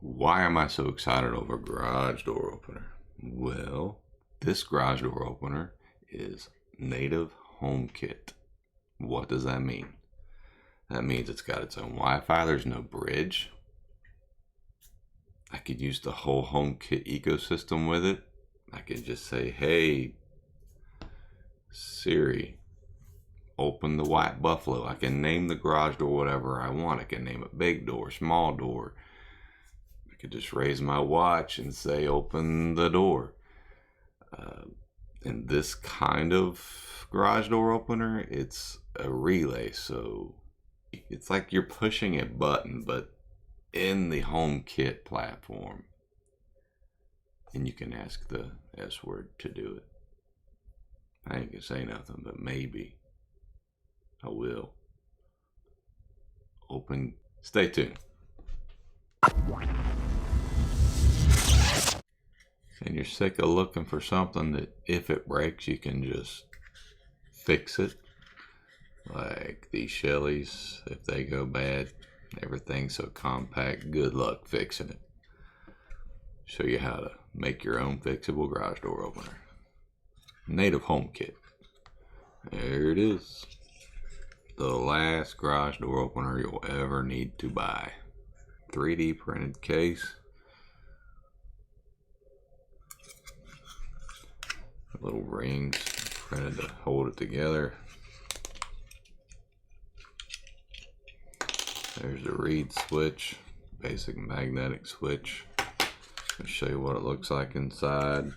Why am I so excited over garage door opener? Well, this garage door opener is native HomeKit. What does that mean? That means it's got its own Wi-Fi. There's no bridge. I could use the whole HomeKit ecosystem with it. I could just say, hey, Siri, open the white buffalo. I can name the garage door whatever I want. I can name it big door, small door. I could just raise my watch and say, open the door. And this kind of garage door opener, it's a relay. So it's like you're pushing a button, but in the HomeKit platform. And you can ask the S word to do it. I ain't gonna say nothing, but maybe I will. Open. Stay tuned. And you're sick of looking for something that if it breaks you can just fix it, like these Shellys, if they go bad, everything's so compact, good luck fixing it. Show you how to make your own fixable garage door opener. Native HomeKit. There it is. The last garage door opener you'll ever need to buy. 3D printed case. Little rings printed to hold it together. There's the reed switch, basic magnetic switch. I'll show you what it looks like inside.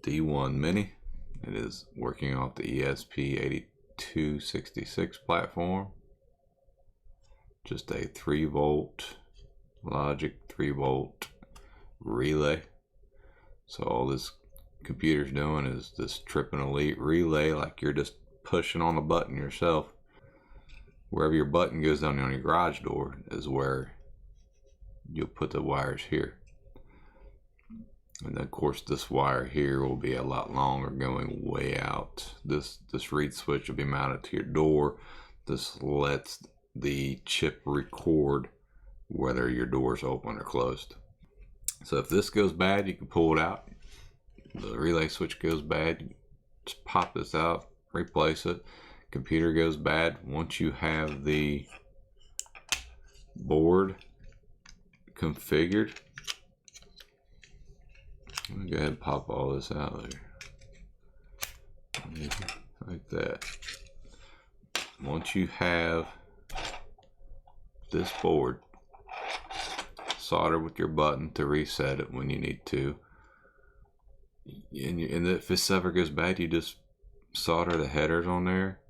D1 Mini. It is working off the ESP8266 platform. Just a 3-volt logic, 3-volt relay. So all this computer's doing is this tripping elite relay, like you're just pushing on a button yourself. Wherever your button goes down on your garage door is where you'll put the wires here. And then of course this wire here will be a lot longer going way out. This reed switch will be mounted to your door. This lets the chip record whether your door is open or closed. So if this goes bad, you can pull it out. The relay switch goes bad, you just pop this out, replace it. Computer goes bad. Once you have the board configured, let me go ahead and pop all this out there. Like that. Once you have this board solder with your button to reset it when you need to, and if this ever goes bad, you just solder the headers on there,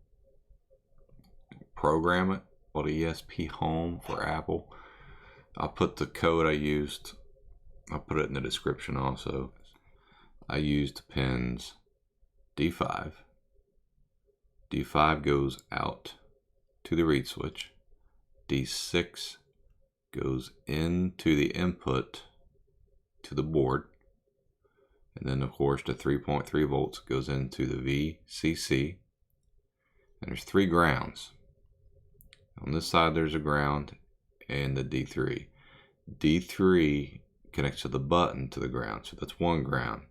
program it on ESP Home for Apple. I'll put the code I used, I'll put it in the description also. I used pins D5. D5 goes out to the reed switch. D6 goes into the input to the board, and then of course the 3.3 volts goes into the VCC, and there's 3 grounds. On this side there's a ground and the D3. D3 connects to the button to the ground, so that's 1 ground.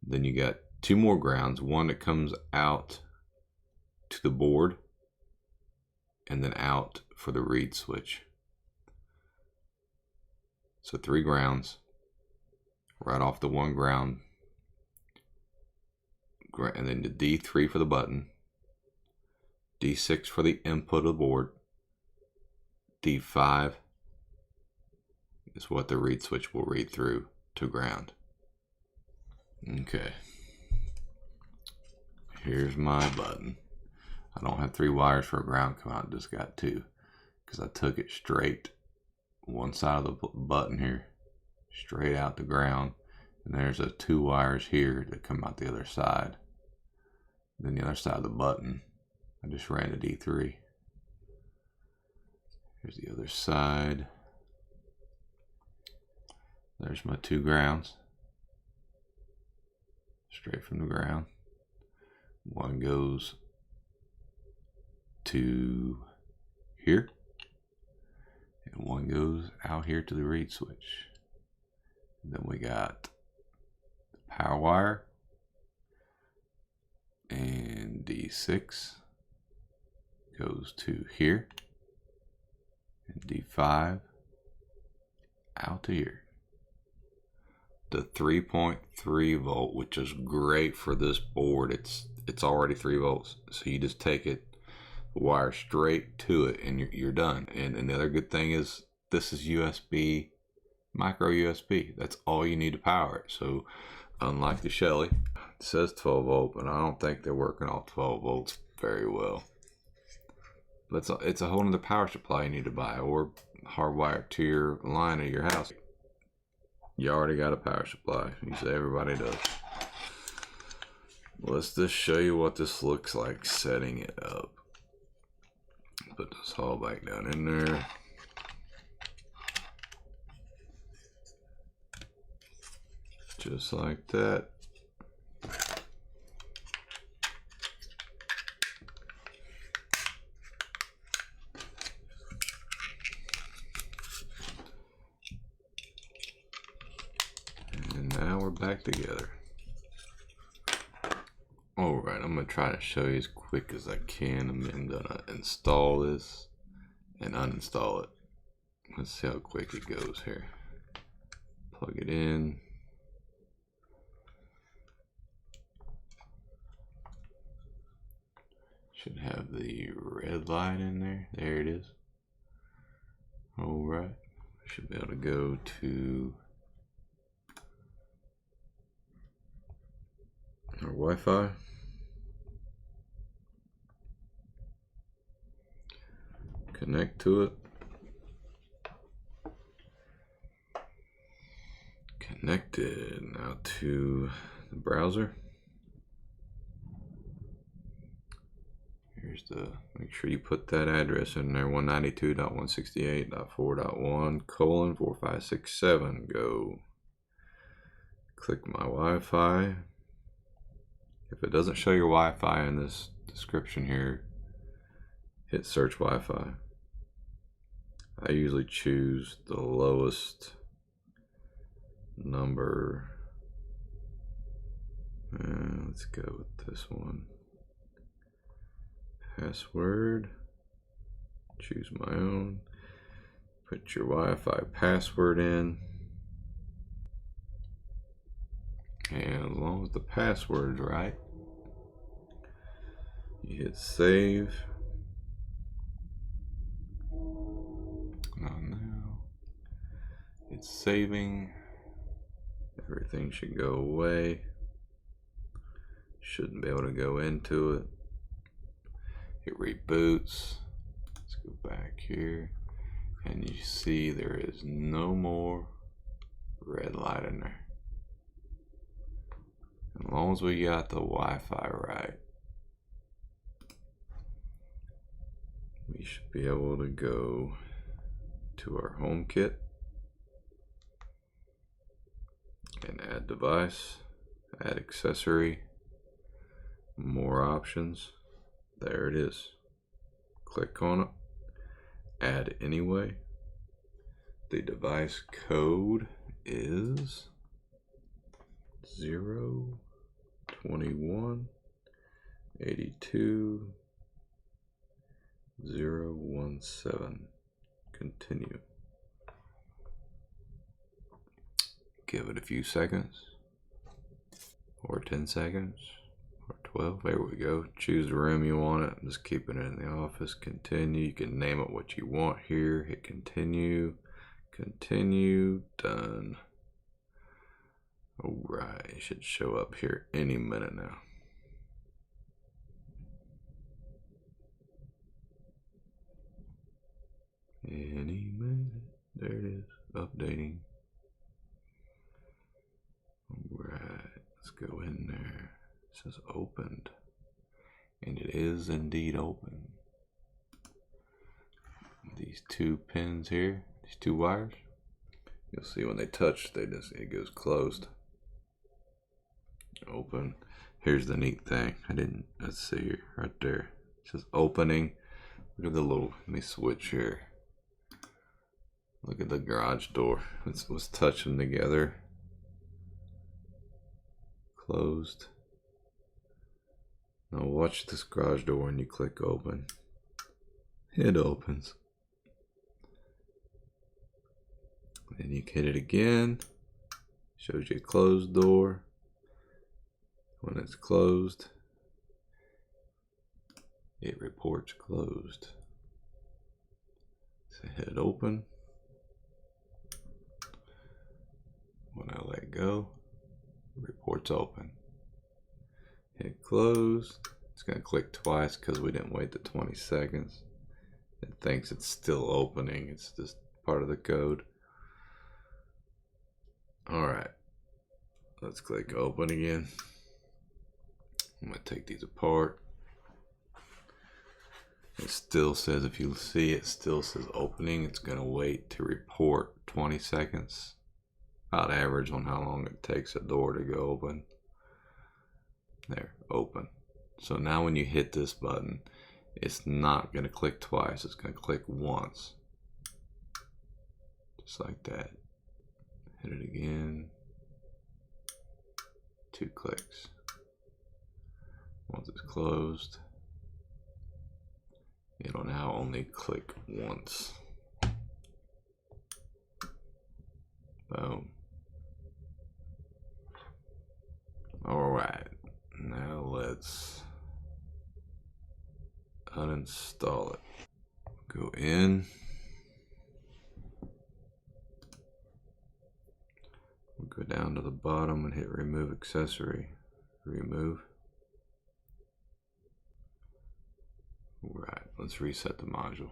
Then you got 2 more grounds, one that comes out to the board and then out for the reed switch. So 3 grounds right off the 1 ground, and then the D3 for the button, D6 for the input of the board, D5 is what the reed switch will read through to ground. Okay, here's my button. I don't have 3 wires for a ground come out, just got 2 because I took it straight one side of the button here straight out to ground, and there's 2 wires here that come out the other side. Then the other side of the button I just ran a D3. Here's the other side. There's my 2 grounds straight from the ground. One goes to here and one goes out here to the read switch. And then we got the power wire and D6 goes to here, and D5 out to here. The 3.3 volt, which is great for this board. It's already 3 volts, so you just take it, wire straight to it, and you're done. And the other good thing is this is USB, micro USB. That's all you need to power it. So unlike the Shelly, it says 12 volt, but I don't think they're working off 12 volts very well. But it's a whole other power supply you need to buy, or hardwire to your line of your house. You already got a power supply. You say everybody does. Let's just show you what this looks like setting it up. Put this all back down in there. Just like that. And now we're back together. Alright, I'm going to try to show you as quick as I can. I'm going to install this and uninstall it. Let's see how quick it goes here. Plug it in. Should have the red light in there. There it is. Alright. Should be able to go to our Wi-Fi. Connect to it. Connected. Now to the browser. Here's the, make sure you put that address in there, 192.168.4.1:4567. Go. Click my Wi-Fi. If it doesn't show your Wi-Fi in this description here, hit search Wi-Fi. I usually choose the lowest number. Let's go with this one. Password. Choose my own. Put your Wi-Fi password in. And as long as the password's right, you hit save. Not now. It's saving. Everything should go away. Shouldn't be able to go into it. It reboots. Let's go back here. And you see there is no more red light in there. As long as we got the Wi-Fi right, we should be able to go to our HomeKit and add device, add accessory, more options. There it is. Click on it, add anyway. The device code is 02182.017. Continue. Give it a few seconds, or 10 seconds, or 12. There we go. Choose the room you want it. I'm just keeping it in the office. Continue. You can name it what you want here. Hit continue. Continue. Done. Alright, it should show up here any minute now. Any minute. There it is. Updating. Alright, let's go in there. It says opened. And it is indeed open. These two pins here, these two wires, you'll see when they touch, it goes closed. Open. Here's the neat thing. Let's see here, right there. It says opening. Look at the little, let me switch here. Look at the garage door. Let's touch them together. Closed. Now watch this garage door when you click open. It opens. Then you hit it again. Shows you a closed door. When it's closed, it reports closed. So hit open. When I let go, it reports open. Hit close. It's going to click twice because we didn't wait the 20 seconds. It thinks it's still opening. It's just part of the code. Alright. Let's click open again. I'm going to take these apart. It still says, if you see it still says opening, it's going to wait to report 20 seconds. About average on how long it takes a door to go open. There, open. So now when you hit this button, it's not going to click twice. It's going to click once. Just like that. Hit it again. 2 clicks. Once it's closed, it'll now only click once. Boom. Alright, now let's uninstall it. Go in. We'll go down to the bottom and hit remove accessory. Remove. Right, let's reset the module.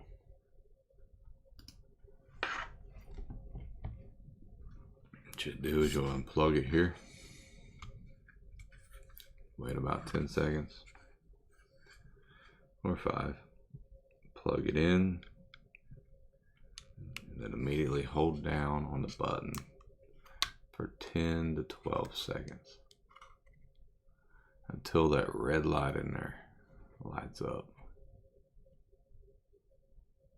What you do is you'll unplug it here. Wait about 10 seconds. Or 5. Plug it in. And then immediately hold down on the button for 10 to 12 seconds. Until that red light in there lights up.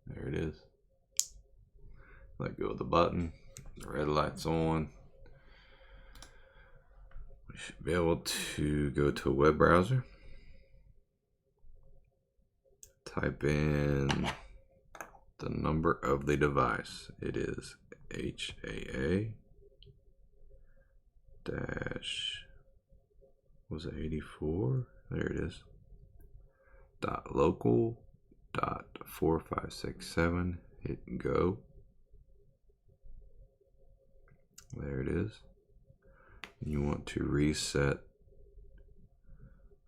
There it is. Let go of the button. The red light's on. We should be able to go to a web browser. Type in the number of the device. It is HAA dash, was it 84? There it is. .local. .4567, hit go. There it is. You want to reset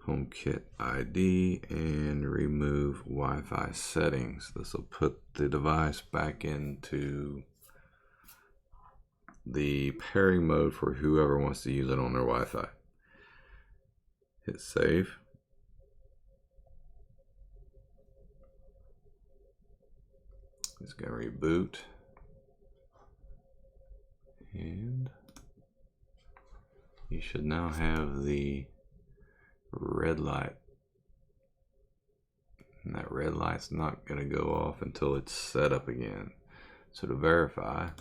HomeKit ID and remove Wi-Fi settings. This will put the device back into the pairing mode for whoever wants to use it on their Wi-Fi. Hit save. It's going to reboot, and you should now have the red light, and that red light's not going to go off until it's set up again. So to verify,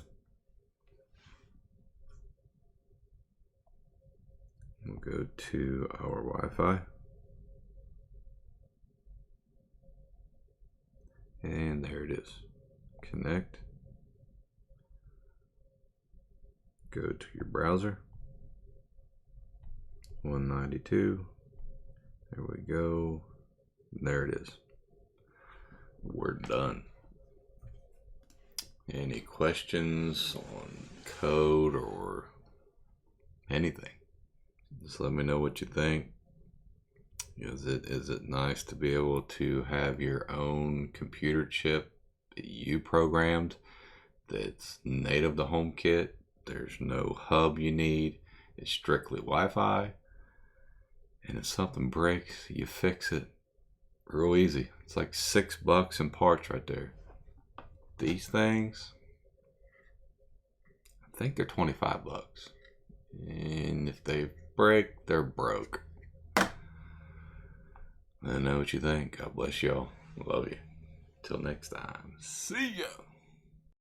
we'll go to our Wi-Fi, and there it is. Connect. Go to your browser. 192. There we go. There it is. We're done. Any questions on code or anything? Just let me know what you think. Is it nice to be able to have your own computer chip that you programmed that's native to HomeKit? There's no hub you need. It's strictly Wi-Fi. And if something breaks, you fix it real easy. It's like $6 in parts right there. These things, I think they're 25 bucks. And if they break, they're broke. Let me know what you think. God bless y'all. Love you. Till next time. See ya.